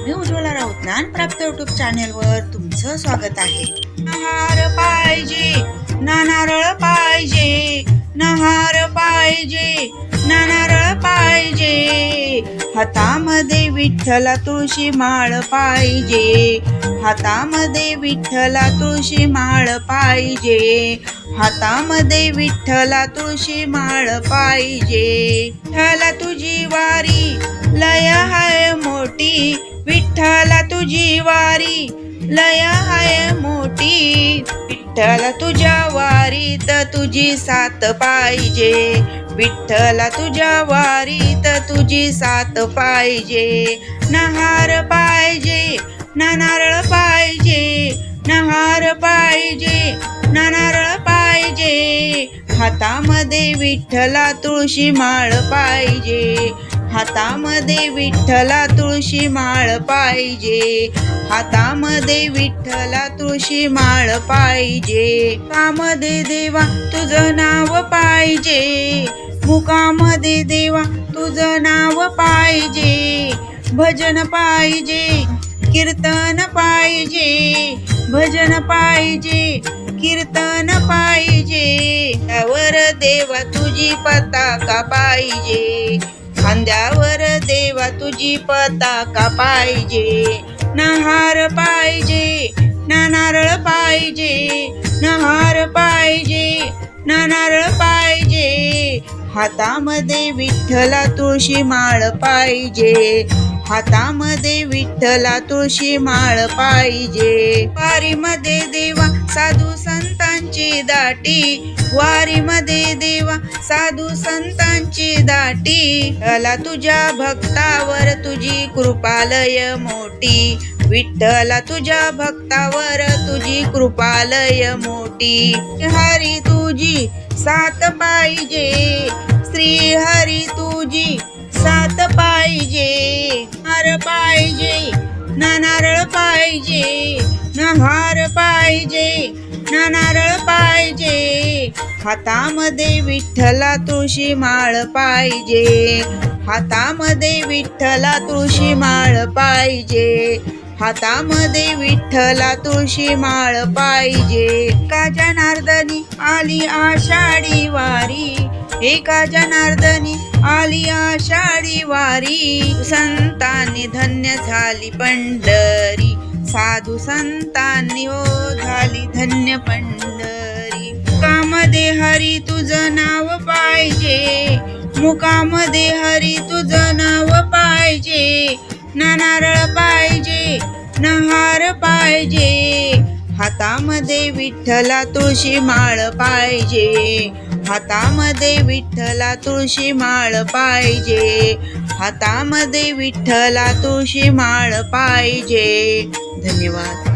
मी Ujjwala Raut ज्ञानप्राप्त YouTube चॅनेलवर तुमचं स्वागत आहे. नहार पाहिजे ना नारळ पाहिजे, नहार पाहिजे ना नारळ पाहिजे, हातामध्ये विठ्ठला तुळशी माळ पाहिजे, हातामध्ये विठ्ठला तुळशी माळ पाहिजे, हातामध्ये विठ्ठला तुळशी माळ पाहिजे. विठ्ठला तुझी वारी लय हाय मोठी, विठ्ठला तुझी वारी लय हाय मोठी, विठ्ठला तुझ्या वारीत तुझी साथ पाहिजे, विठ्ठला तुझ्या वारीत तुझी साथ पाहिजे. नहार पाहिजे ना नारळ पाहिजे, नहार पाहिजे ना नारळ पाहिजे, हातामध्ये विठ्ठला तुळशी माळ पाहिजे, हातामध्ये विठ्ठला तुळशी माळ पाहिजे, हातामध्ये विठ्ठला तुळशी माळ पाहिजे. मुखामध्ये देवा तुझं नाव पाहिजे, मुखामध्ये देवा तुझं नाव पाहिजे, भजन पाहिजे कीर्तन पाहिजे, भजन पाहिजे कीर्तन पाहिजे, खांद्यावर देवा तुझी पताका पाहिजे, खांद्यावर देवा तुझी पताका पाहिजे. नहार पाहिजे ना नारळ पाहिजे, नहार पाहिजे ना नारळ पाहिजे, हातामध्ये विठ्ठला तुळशी माळ पाहिजे, हातामध्ये विठ्ठला तुळशी माळ पाहिजे. वारीमध्ये देवा साधू संतांची दाटी, वारीमध्ये देवा साधू संतांची दाटी, विठ्ठला तुझ्या भक्तावर तुझी कृपालय मोठी, विठ्ठला तुझ्या भक्तावर तुझी कृपालय मोठी. हरी तुझी साथ पाहिजे, श्री हरी तुझी साथ पाहिजे, हार पाहिजे ना नारळ पाहिजे, नहार पाहिजे ना नारळ पाहिजे, हातामध्ये विठ्ठला तुळशी माळ पाहिजे, हातामध्ये विठ्ठला तुळशी माळ पाहिजे, हातामध्ये विठ्ठला तुळशी माळ पाहिजे. एका जनार्दनी आली आषाढी वारी, एका जनार्दनी आली आषाढी वारी, संतांनी धन्य झाली पंढरी, साधू संतांनी हो झाली धन्य पंढरी. मुखामध्ये हरी तुझं नाव पाहिजे, मुखामध्ये हरी तुझं नाव पाहिजे, ना नारळ पाहिजे नहार पाहिजे, हातामध्ये विठ्ठला तुळशी माळ पाहिजे, हातामध्ये विठ्ठला तुळशी माळ पाहिजे, हातामध्ये विठ्ठला तुळशी माळ पाहिजे. धन्यवाद.